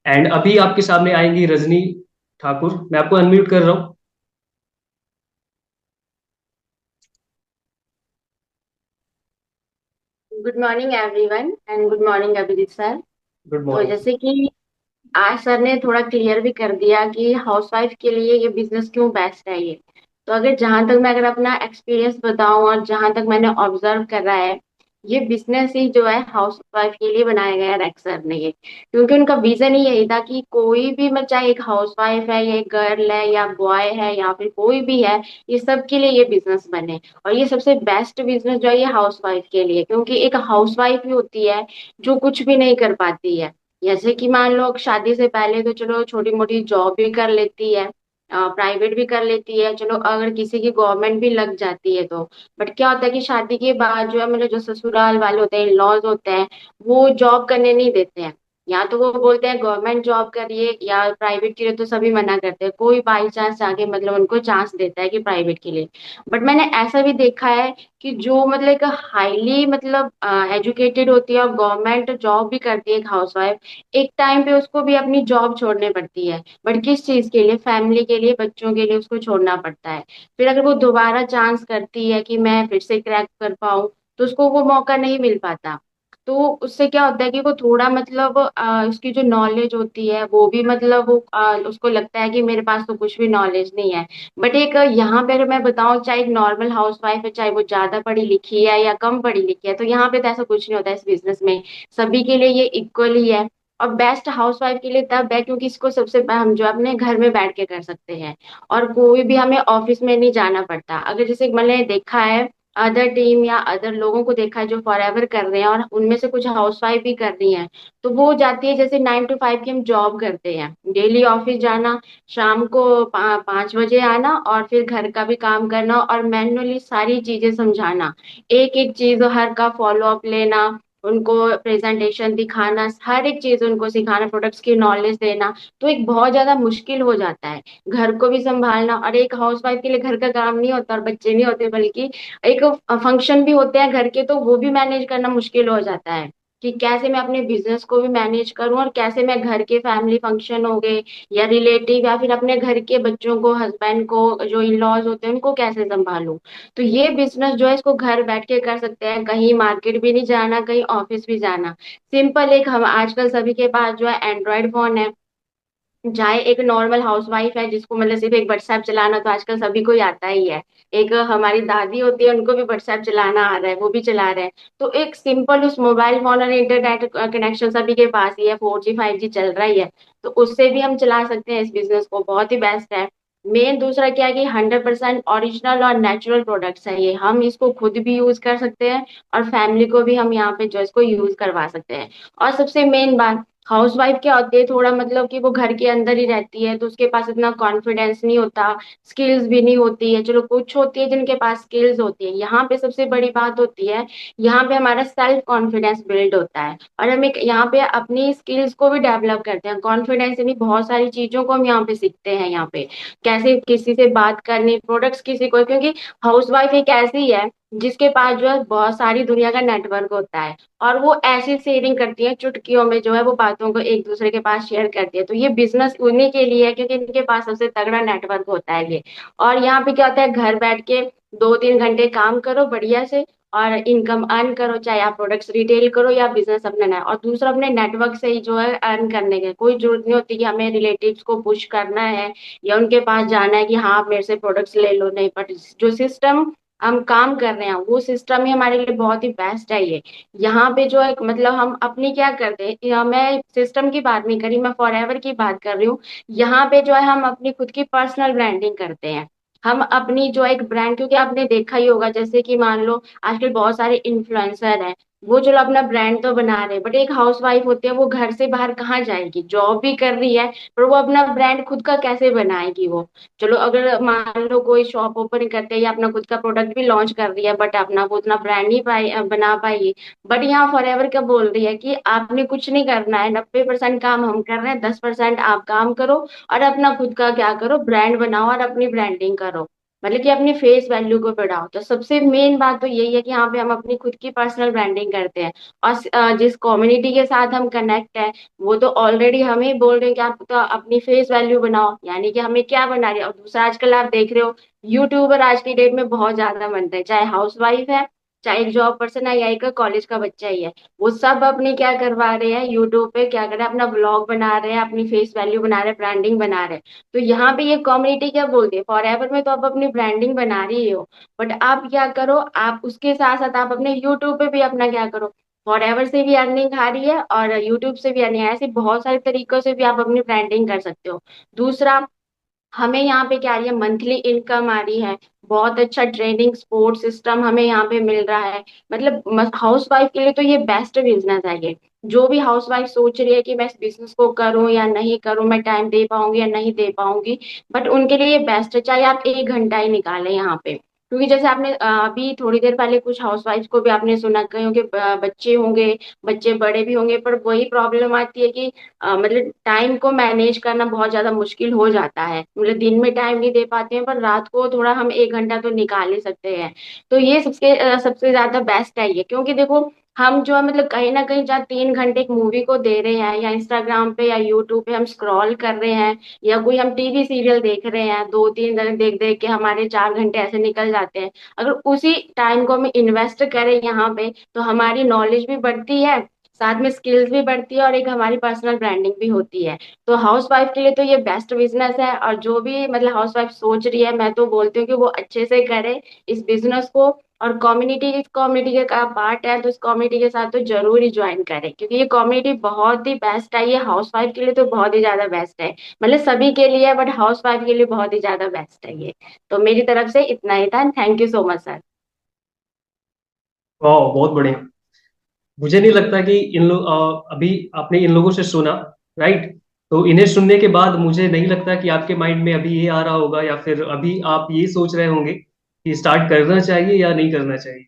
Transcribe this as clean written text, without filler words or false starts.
And अभी आपके सामने आएंगी रजनी ठाकुर। मैं आपको अनम्यूट कर रहा हूँ। Good morning everyone and good morning Abhijeet sir. Good तो मॉर्निंग। जैसे कि आज सर ने थोड़ा क्लियर भी कर दिया कि हाउसवाइफ के लिए ये बिजनेस क्यों बेस्ट है ये। तो अगर जहां तक मैं अगर अपना एक्सपीरियंस बताऊं और जहां तक मैंने ऑब्जर्व करा है, ये बिजनेस ही जो है हाउसवाइफ के लिए बनाया गया है रेक्स सर ने ये, क्योंकि उनका विजन ही यही था कि कोई भी मतलब चाहे एक हाउसवाइफ है या एक गर्ल है या बॉय है या फिर कोई भी है, ये सब के लिए ये बिजनेस बने। और ये सबसे बेस्ट बिजनेस जो है ये हाउसवाइफ के लिए, क्योंकि एक हाउसवाइफ ही होती है जो कुछ भी नहीं कर पाती है। जैसे कि मान लो शादी से पहले तो चलो छोटी मोटी जॉब भी कर लेती है, प्राइवेट भी कर लेती है, चलो अगर किसी की गवर्नमेंट भी लग जाती है तो। बट क्या होता है कि शादी के बाद जो है मतलब जो ससुराल वाले होते हैं, लॉज होते हैं, वो जॉब करने नहीं देते हैं। या तो वो बोलते हैं गवर्नमेंट जॉब करिए या प्राइवेट के लिए तो सभी मना करते हैं, कोई बाई चांस आगे मतलब उनको चांस देता है कि प्राइवेट के लिए। बट मैंने ऐसा भी देखा है कि जो मतलब एक हाईली मतलब एजुकेटेड होती है और गवर्नमेंट जॉब भी करती है एक हाउसवाइफ, एक टाइम पे उसको भी अपनी जॉब छोड़नी पड़ती है। बट किस चीज के लिए? फैमिली के लिए, बच्चों के लिए उसको छोड़ना पड़ता है। फिर अगर वो दोबारा चांस करती है कि मैं फिर से क्रैक कर पाऊं, तो उसको वो मौका नहीं मिल पाता। तो उससे क्या होता है कि वो थोड़ा मतलब उसकी जो नॉलेज होती है वो भी मतलब वो उसको लगता है कि मेरे पास तो कुछ भी नॉलेज नहीं है। बट एक यहाँ पे अगर मैं बताऊं, चाहे एक नॉर्मल हाउसवाइफ है, चाहे वो ज्यादा पढ़ी लिखी है या कम पढ़ी लिखी है, तो यहाँ पे तो ऐसा कुछ नहीं होता है इस बिजनेस में। सभी के लिए ये इक्वल ही है। और बेस्ट हाउसवाइफ के लिए तब है क्योंकि इसको सबसे हम जो अपने घर में बैठ के कर सकते हैं, और कोई भी हमें ऑफिस में नहीं जाना पड़ता। अगर जैसे मैंने देखा है अदर टीम या अदर लोगों को देखा है जो फॉरएवर कर रहे हैं, और उनमें से कुछ हाउसवाइफ भी कर रही हैं, तो वो जाती है जैसे 9 to 5 की हम जॉब करते हैं, डेली ऑफिस जाना, शाम को 5 बजे आना, और फिर घर का भी काम करना और मैन्युअली सारी चीजें समझाना, एक एक चीज हर का फॉलो अप लेना, उनको प्रेजेंटेशन दिखाना, हर एक चीज उनको सिखाना, प्रोडक्ट्स की नॉलेज देना। तो एक बहुत ज्यादा मुश्किल हो जाता है घर को भी संभालना। और एक हाउसवाइफ के लिए घर का काम नहीं होता और बच्चे नहीं होते, बल्कि एक फंक्शन भी होते हैं घर के, तो वो भी मैनेज करना मुश्किल हो जाता है कि कैसे मैं अपने बिजनेस को भी मैनेज करूं और कैसे मैं घर के फैमिली फंक्शन हो गए या रिलेटिव या फिर अपने घर के बच्चों को, हस्बैंड को, जो इन लॉज होते हैं उनको कैसे संभालूं। तो ये बिजनेस जो है इसको घर बैठ के कर सकते हैं, कहीं मार्केट भी नहीं जाना, कहीं ऑफिस भी जाना। सिंपल एक हम आजकल सभी के पास जो है एंड्रॉयड फोन है। चाहे एक नॉर्मल हाउसवाइफ है जिसको मतलब सिर्फ एक व्हाट्सएप चलाना तो आजकल सभी को ही आता ही है, एक हमारी दादी होती है उनको भी व्हाट्सएप चलाना आ रहा है, वो भी चला रहे हैं। तो एक सिंपल उस मोबाइल फोन और इंटरनेट कनेक्शन सभी के पास ही है, 4G 5G चल रहा ही है, तो उससे भी हम चला सकते हैं इस बिजनेस को, बहुत ही बेस्ट है। मेन दूसरा क्या है कि 100% ओरिजिनल और नेचुरल प्रोडक्ट्स है ये, हम इसको खुद भी यूज कर सकते हैं और फैमिली को भी हम यहाँ पे जो इसको यूज करवा सकते हैं। और सबसे मेन बात, हाउसवाइफ क्या होती है, थोड़ा मतलब कि वो घर के अंदर ही रहती है तो उसके पास इतना कॉन्फिडेंस नहीं होता, स्किल्स भी नहीं होती है। चलो कुछ होती है जिनके पास स्किल्स होती है, यहाँ पे सबसे बड़ी बात होती है, यहाँ पे हमारा सेल्फ कॉन्फिडेंस बिल्ड होता है और हम एक यहाँ पे अपनी स्किल्स को भी डेवलप करते हैं। कॉन्फिडेंस यानी बहुत सारी चीजों को हम यहाँ पे सीखते हैं, यहाँ पे कैसे किसी से बात करनी, प्रोडक्ट्स किसी को, क्योंकि हाउसवाइफ एक ऐसी है जिसके पास जो है बहुत सारी दुनिया का नेटवर्क होता है, और वो ऐसी शेयरिंग करती है चुटकियों में, जो है वो बातों को एक दूसरे के पास शेयर करती है। तो ये बिजनेस उन्हीं के लिए है क्योंकि इनके पास सबसे तगड़ा नेटवर्क होता है ये। और यहाँ पे क्या होता है, घर बैठ के 2-3 घंटे काम करो बढ़िया से और इनकम अर्न करो, चाहे आप प्रोडक्ट्स रिटेल करो या बिजनेस अपना नया। और दूसरा, अपने नेटवर्क से ही जो है अर्न करने के कोई जरूरत नहीं होती कि हमें रिलेटिव्स को पुश करना है या उनके पास जाना है कि हाँ आप मेरे से प्रोडक्ट्स ले लो, नहीं। बट जो सिस्टम हम काम कर रहे हैं वो सिस्टम ही हमारे लिए बहुत ही बेस्ट है ये। यहाँ पे जो है मतलब हम अपनी क्या करते हैं, मैं सिस्टम की बात नहीं करी, मैं फॉरएवर की बात कर रही हूँ। यहाँ पे जो है हम अपनी खुद की पर्सनल ब्रांडिंग करते हैं। हम अपनी जो एक ब्रांड, क्योंकि आपने देखा ही होगा जैसे कि मान लो आजकल बहुत सारे इन्फ्लुएंसर हैं, वो चलो अपना ब्रांड तो बना रहे हैं, बट एक हाउस वाइफ होती है वो घर से बाहर कहाँ जाएगी, जॉब भी कर रही है, पर वो अपना ब्रांड खुद का कैसे बनाएगी वो। चलो अगर मान लो कोई शॉप ओपन करते हैं या अपना खुद का प्रोडक्ट भी लॉन्च कर रही है, बट अपना वो उतना ब्रांड नहीं बना पाई। बट यहाँ फॉरएवर क्या बोल रही है कि आपने कुछ नहीं करना है, 90% काम हम कर रहे हैं, 10% आप काम करो और अपना खुद का क्या करो, ब्रांड बनाओ और अपनी ब्रांडिंग करो। मतलब कि अपनी फेस वैल्यू को बढ़ाओ। तो सबसे मेन बात तो यही है कि यहाँ पे हम अपनी खुद की पर्सनल ब्रांडिंग करते हैं। और जिस कम्युनिटी के साथ हम कनेक्ट है, वो तो ऑलरेडी हमें बोल रहे हैं कि आप तो अपनी फेस वैल्यू बनाओ, यानी कि हमें क्या बना रही है। और दूसरा, आजकल आप देख रहे हो यूट्यूबर आज की डेट में बहुत ज्यादा बनते हैं, चाहे हाउस वाइफ है, चाहे एक जॉब पर्सन है, या एक कॉलेज का बच्चा ही है। वो सब अपने क्या करवा रहे हैं, यूट्यूब पे क्या कर रहे हैं, अपना ब्लॉग बना रहे हैं, अपनी फेस वैल्यू बना रहे हैं, ब्रांडिंग बना रहे हैं। तो यहाँ पे ये कम्युनिटी क्या बोलती है, फॉर एवर में तो आप अपनी ब्रांडिंग बना रही हो, बट आप क्या करो, आप उसके साथ साथ आप अपने यूट्यूब पे भी अपना क्या करो, फॉर एवर से भी अर्निंग आ रही है और यूट्यूब से भी अर्निंग, ऐसे बहुत सारे तरीकों से भी आप अपनी ब्रांडिंग कर सकते हो। दूसरा, हमें यहाँ पे क्या आ रही है, मंथली इनकम आ रही है, बहुत अच्छा ट्रेनिंग सपोर्ट सिस्टम हमें यहाँ पे मिल रहा है। मतलब हाउस वाइफ के लिए तो ये बेस्ट बिजनेस है ये। जो भी हाउस वाइफ सोच रही है कि मैं इस बिजनेस को करूं या नहीं करूं, मैं टाइम दे पाऊंगी या नहीं दे पाऊंगी, बट उनके लिए ये बेस्ट है, चाहे आप 1 घंटा ही निकालें यहाँ पे। क्योंकि जैसे आपने अभी थोड़ी देर पहले कुछ हाउस वाइफ को भी आपने सुना, कहीं के बच्चे होंगे, बच्चे बड़े भी होंगे, पर वही प्रॉब्लम आती है कि मतलब टाइम को मैनेज करना बहुत ज्यादा मुश्किल हो जाता है। मतलब दिन में टाइम नहीं दे पाते हैं, पर रात को थोड़ा हम 1 घंटा तो निकाल ही सकते हैं। तो ये सबसे ज्यादा बेस्ट है ये, क्योंकि देखो हम जो है मतलब कहीं ना कहीं जहाँ 3 घंटे एक मूवी को दे रहे हैं, या इंस्टाग्राम पे या यूट्यूब पे हम स्क्रॉल कर रहे हैं, या कोई हम टीवी सीरियल देख रहे हैं, 2-3 घंटे देख देख के हमारे 4 घंटे ऐसे निकल जाते हैं। अगर उसी टाइम को हम इन्वेस्ट करें यहाँ पे, तो हमारी नॉलेज भी बढ़ती है, साथ में स्किल्स भी बढ़ती है, और एक हमारी पर्सनल ब्रांडिंग भी होती है। तो हाउस वाइफ के लिए तो ये बेस्ट बिजनेस है। और जो भी मतलब हाउस वाइफ सोच रही है, मैं तो बोलती हूँ कि वो अच्छे से करे इस बिजनेस को। और कम्युनिटी, इस कम्युनिटी का पार्ट है तो इस कम्युनिटी के साथ तो जरूर ही ज्वाइन करें, क्योंकि ये कम्युनिटी बहुत ही बेस्ट है। ये हाउस वाइफ के लिए तो बहुत ही ज्यादा बेस्ट है, मतलब सभी के लिए है, बट हाउस वाइफ के लिए बहुत ही ज्यादा बेस्ट है ये। तो मेरी तरफ से इतना ही था। Thank you so much sir. वाह, बहुत बढ़िया। मुझे नहीं लगता कि अभी आपने इन लोगों से सुना, राइट? तो इन्हें सुनने के बाद मुझे नहीं लगता कि आपके माइंड में अभी ये आ रहा होगा, या फिर अभी आप ये सोच रहे होंगे कि स्टार्ट करना चाहिए या नहीं करना चाहिए।